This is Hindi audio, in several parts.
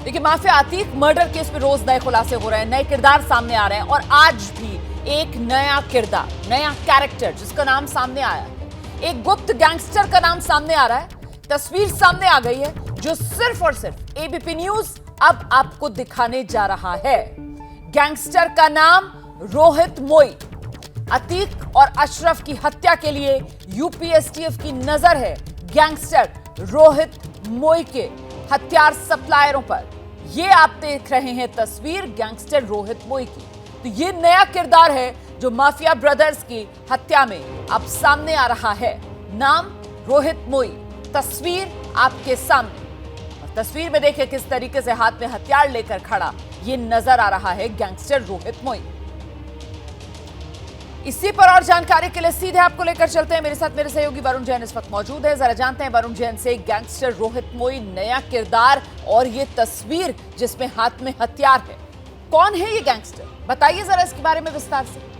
देखिए, माफिया अतीक मर्डर केस में रोज नए खुलासे हो रहे हैं, नए किरदार सामने आ रहे हैं और आज भी एक नया किरदार, नया कैरेक्टर जिसका नाम सामने आया है। एक गुप्त गैंगस्टर का नाम सामने आ रहा है, तस्वीर सामने आ गई है जो सिर्फ और सिर्फ एबीपी न्यूज अब आपको दिखाने जा रहा है। गैंगस्टर का नाम रोहित मोई। अतीक और अशरफ की हत्या के लिए यूपी एसटीएफ की नजर है गैंगस्टर रोहित मोई के हथियार सप्लायरों पर। ये आप देख रहे हैं तस्वीर गैंगस्टर रोहित मोई की। तो ये नया किरदार है जो माफिया ब्रदर्स की हत्या में अब सामने आ रहा है। नाम रोहित मोई, तस्वीर आपके सामने। और तस्वीर में देखिए किस तरीके से हाथ में हथियार लेकर खड़ा ये नजर आ रहा है गैंगस्टर रोहित मोई। इसी पर और जानकारी के लिए सीधे आपको लेकर चलते हैं। मेरे साथ मेरे सहयोगी वरुण जैन इस वक्त मौजूद है। जरा जानते हैं वरुण जैन से, गैंगस्टर रोहित मोई, नया किरदार और ये तस्वीर जिसमें हाथ में हथियार है, कौन है ये गैंगस्टर? बताइए जरा इसके बारे में विस्तार से।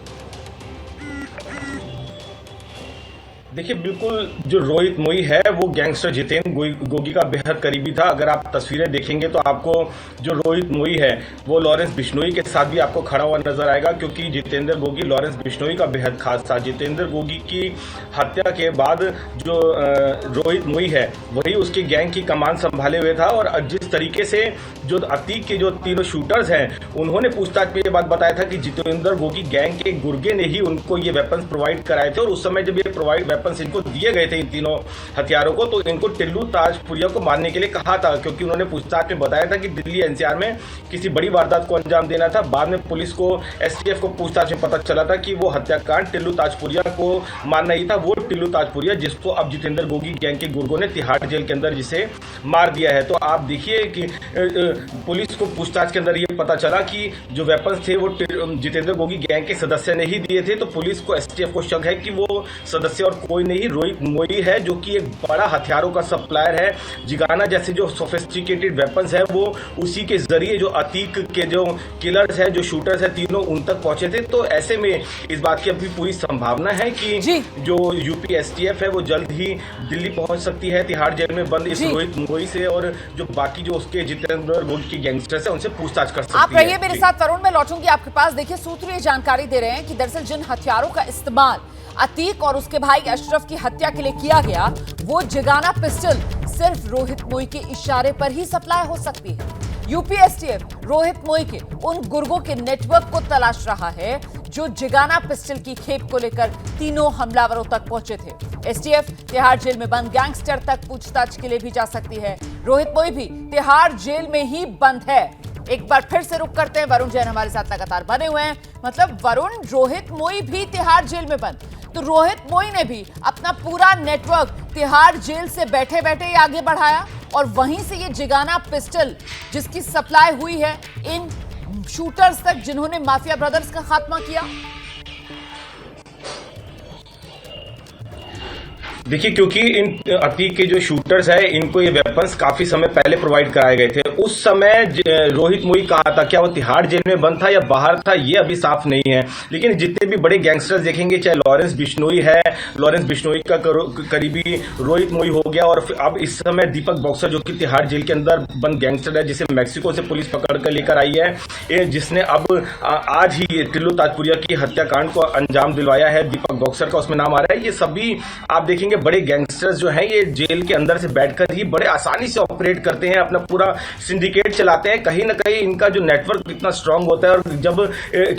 देखिए, बिल्कुल जो रोहित मोई है वो गैंगस्टर जितेंद्र गोगी का बेहद करीबी था। अगर आप तस्वीरें देखेंगे तो आपको जो रोहित मोई है वो लॉरेंस बिश्नोई के साथ भी आपको खड़ा हुआ नजर आएगा, क्योंकि जितेंद्र गोगी लॉरेंस बिश्नोई का बेहद खास था। जितेंद्र गोगी की हत्या के बाद जो रोहित मोई है वही उसकी गैंग की कमान संभाले हुए था। और जिस तरीके से जो अतीक के जो तीनों शूटर्स हैं उन्होंने पूछताछ में ये बात बताया था कि जितेंद्र गोगी गैंग के गुर्गे ने ही उनको ये वेपन्स प्रोवाइड कराए थे। और उस समय जब ये प्रोवाइड इनको दिए गए थे इन तीनों हथियारों को, तो इनको टिल्लू ताजपुरिया को मारने के लिए कहा था, क्योंकि उन्होंने पूछताछ में बताया था कि दिल्ली एनसीआर में किसी बड़ी वारदात को अंजाम देना था। बाद में पुलिस को, एसटीएफ को पूछताछ में पता चला था कि वो हत्याकांड टिल्लू ताजपुरिया को मारना ही था। वो टिल्लू ताजपुरिया जिसको अब जितेंद्र गोगी गैंग के गुर्गों ने तिहाड़ जेल के अंदर जिसे मार दिया है। तो आप देखिए कि पुलिस को पूछताछ के अंदर ये पता चला कि जो वेपन्स थे वो जितेंद्र गोगी गैंग के सदस्य ने ही दिए थे। तो पुलिस को, एसटीएफ को शक है कि वो सदस्य और कोई नहीं, रोहित मोई है, जो कि एक बड़ा हथियारों का सप्लायर है। जिगाना जैसे जो सोफिस्टिकेटेड वेपन्स है वो उसी के जरिए जो अतीक के जो किलर्स है, जो शूटर्स है, तीनों उन तक पहुंचे थे। तो ऐसे में इस बात की अभी पूरी संभावना है कि जो यूपी एसटीएफ है वो जल्द ही दिल्ली पहुंच सकती है तिहाड़ जेल में बंद इस रोहित मोई से, और जो बाकी जो उसके जितेंद्र गोगी के गैंगस्टर्स है उनसे पूछताछ कर सकती है। आप रहिए मेरे साथ वरुण, मैं लौटूंगी आपके पास। देखिए, सूत्र ये जानकारी दे रहे हैं कि दरअसल जिन हथियारों का इस्तेमाल अतीक और उसके भाई अशरफ की हत्या के लिए किया गया, वो जिगाना पिस्टल सिर्फ रोहित मोई के इशारे पर ही सप्लाई हो सकती है। यूपी एसटीएफ रोहित मोई के उन गुर्गों के नेटवर्क को तलाश रहा है जो जिगाना पिस्टल की खेप को लेकर तीनों हमलावरों तक पहुंचे थे। एसटीएफ तिहाड़ जेल में बंद गैंगस्टर तक पूछताछ के लिए भी जा सकती है। रोहित मोई भी तिहाड़ जेल में ही बंद है। एक बार फिर से रुक करते हैं, वरुण जैन हमारे साथ लगातार बने हुए हैं। मतलब वरुण, रोहित मोई भी तिहाड़ जेल में बंद, तो रोहित मोई ने भी अपना पूरा नेटवर्क तिहाड़ जेल से बैठे बैठे ही आगे बढ़ाया और वहीं से ये जिगाना पिस्टल जिसकी सप्लाई हुई है इन शूटर्स तक जिन्होंने माफिया ब्रदर्स का खात्मा किया। देखिए, क्योंकि इन अतीक के जो शूटर्स हैं इनको ये वेपन्स काफी समय पहले प्रोवाइड कराए गए थे। उस समय रोहित मोई कहा था, क्या वो तिहाड़ जेल में बंद था या बाहर था ये अभी साफ नहीं है। लेकिन जितने भी बड़े गैंगस्टर्स देखेंगे, चाहे लॉरेंस बिश्नोई है, लॉरेंस बिश्नोई का करीबी रोहित मोई हो गया, और अब इस समय दीपक बॉक्सर जो कि तिहाड़ जेल के अंदर बंद गैंगस्टर है, जिसे मैक्सिको से पुलिस पकड़ कर लेकर आई है, जिसने अब आज ही टिल्लू ताजपुरिया की हत्याकांड को अंजाम दिलवाया है, दीपक बॉक्सर का उसमें नाम आ रहा है। ये सभी आप देखेंगे बड़े गैंगस्टर्स जो हैं ये जेल के अंदर से बैठकर ही बड़े आसानी से ऑपरेट करते हैं, अपना पूरा सिंडिकेट चलाते हैं। कहीं ना कहीं इनका जो नेटवर्क इतना स्ट्रांग होता है, और जब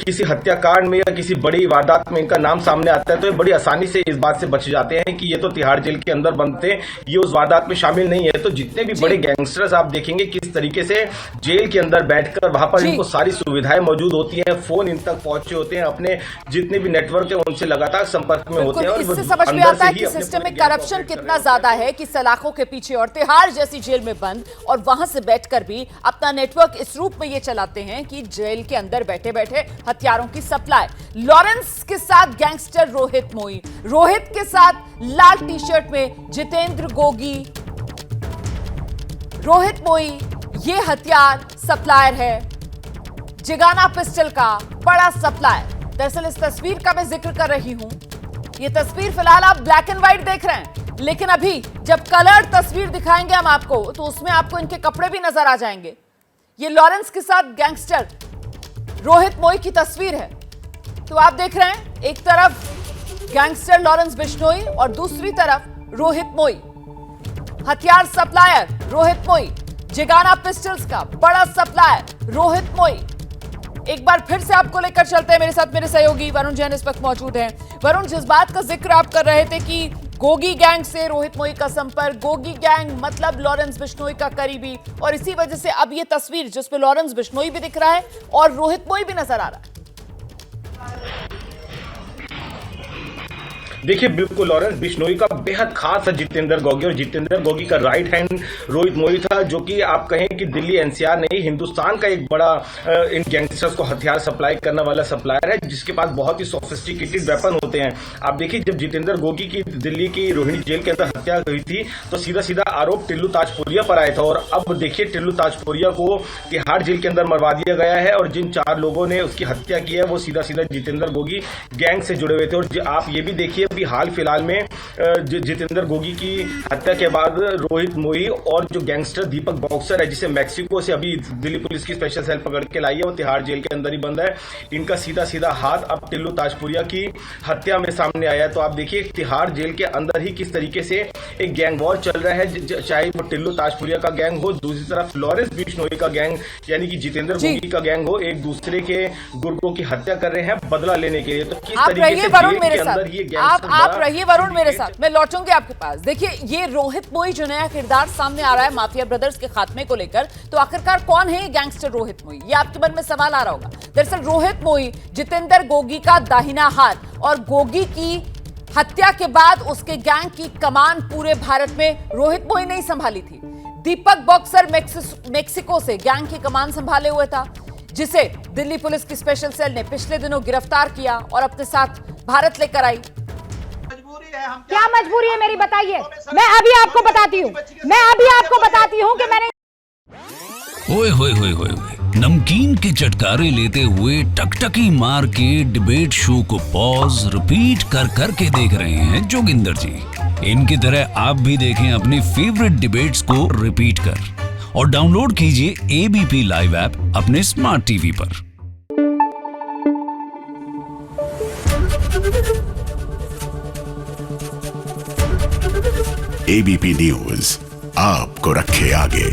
किसी हत्याकांड में या किसी बड़ी वारदात में इनका नाम सामने आता है तो ये बड़ी आसानी से इस बात से बच जाते हैं कि ये तो तिहाड़ जेल के अंदर बंद थे, ये उस वारदात में शामिल नहीं है। तो जितने भी बड़े गैंगस्टर्स आप देखेंगे किस तरीके से जेल के अंदर बैठकर वहां पर इनको सारी सुविधाएं मौजूद होती हैं, फोन इन तक पहुंचे होते हैं, अपने जितने भी नेटवर्क है उनसे लगातार संपर्क में होते हैं। और इससे समझ में आता है कि सिस्टम में करप्शन कितना ज्यादा है कि सलाखों के पीछे और तिहाड़ जैसी जेल में बंद और वहां से बैठकर भी अपना नेटवर्क इस रूप में ये चलाते हैं कि जेल के अंदर बैठे बैठे हथियारों की सप्लाई। लॉरेंस के साथ गैंगस्टर रोहित मोई, रोहित के साथ लाल टी शर्ट में जितेंद्र गोगी। रोहित मोई ये हथियार सप्लायर है, जिगाना पिस्टल का बड़ा सप्लायर। दरअसल इस तस्वीर का मैं जिक्र कर रही हूं। ये तस्वीर फिलहाल आप ब्लैक एंड व्हाइट देख रहे हैं, लेकिन अभी जब कलर तस्वीर दिखाएंगे हम आपको तो उसमें आपको इनके कपड़े भी नजर आ जाएंगे। ये लॉरेंस के साथ गैंगस्टर रोहित मोई की तस्वीर है। तो आप देख रहे हैं एक तरफ गैंगस्टर लॉरेंस बिश्नोई और दूसरी तरफ रोहित मोई, हथियार सप्लायर रोहित मोई, जिगाना पिस्टल्स का बड़ा सप्लायर रोहित मोई। एक बार फिर से आपको लेकर चलते हैं, मेरे साथ मेरे सहयोगी वरुण जैन इस वक्त मौजूद हैं। वरुण, जिस बात का जिक्र आप कर रहे थे कि गोगी गैंग से रोहित मोई का संपर्क, गोगी गैंग मतलब लॉरेंस बिश्नोई का करीबी, और इसी वजह से अब ये तस्वीर जिसपे लॉरेंस बिश्नोई भी दिख रहा है और रोहित मोई भी नजर आ रहा है। देखिए, बिल्कुल लॉरेंस बिश्नोई का बेहद खास है जितेंद्र गोगी, और जितेंद्र गोगी का राइट हैंड रोहित मोई था, जो कि आप कहें कि दिल्ली एनसीआर नहीं, हिंदुस्तान का एक बड़ा इन गैंगस्टर्स को हथियार सप्लाई करने वाला सप्लायर है, जिसके पास बहुत ही सोफिस्टिकेटेड वेपन होते हैं। आप देखिए, जब जितेंद्र गोगी की दिल्ली की रोहिणी जेल के अंदर हत्या हुई थी तो सीधा सीधा आरोप टिल्लू ताजपुरिया पर आया था, और अब देखिए टिल्लू ताजपुरिया को तिहाड़ जेल के अंदर मरवा दिया गया है, और जिन 4 लोगों ने उसकी हत्या की है वो सीधा सीधा जितेंद्र गोगी गैंग से जुड़े हुए थे। और आप ये भी देखिए, अभी हाल फिलहाल में जितेंद्र गोगी की हत्या के बाद रोहित मोई और जो गैंगस्टर दीपक बॉक्सर है, जिसे मैक्सिको से अभी दिल्ली पुलिस की स्पेशल सेल पकड़ के लाई है, वो तिहाड़ जेल के अंदर ही बंद है। इनका सीधा सीधा हाथ अब टिल्लू ताजपुरिया की हत्या में सामने आया है। तो आप देखिए तिहाड़ जेल के अंदर ही किस तरीके से एक गैंग वॉर चल रहा है, चाहे वो टिल्लू ताजपुरिया का गैंग हो, दूसरी तरफ लॉरेंस बिश्नोई का गैंग यानी कि जितेंद्र गोगी का गैंग हो, एक दूसरे के गुर्गों की हत्या कर रहे हैं बदला लेने के लिए। तो किस तरीके से जेल के अंदर ये गैंगस्टर रहिए वरुण मेरे साथ, मैं लौटूंगी आपके पास। देखिए, ये रोहित मोई जो नया किरदार सामने आ रहा है माफिया ब्रदर्स के खात्मे को लेकर, तो आखिरकार कौन है ये गैंगस्टर रोहित मोई? ये आपके मन में सवाल आ रहा होगा। दरअसल रोहित मोई जितेंद्र गोगी का दाहिना हाथ, और गोगी की हत्या के बाद उसके गैंग की कमान पूरे भारत में रोहित मोई ने ही संभाली थी। दीपक बॉक्सर मेक्सिको से गैंग की कमान संभाले हुए था, जिसे दिल्ली पुलिस की स्पेशल सेल ने पिछले दिनों गिरफ्तार किया और अपने साथ भारत लेकर आई। क्या मजबूरी है मेरी, बताइए। मैं अभी आपको बताती हूँ कि मैंने ओए होए होए होए नमकीन के चटकारे लेते हुए टकटकी मार के डिबेट शो को पॉज रिपीट कर करके देख रहे हैं जोगिंदर जी। इनकी तरह आप भी देखें अपनी फेवरेट डिबेट्स को रिपीट कर, और डाउनलोड कीजिए एबीपी लाइव ऐप अपने स्मार्ट टीवी पर। एबीपी न्यूज आपको रखे आगे।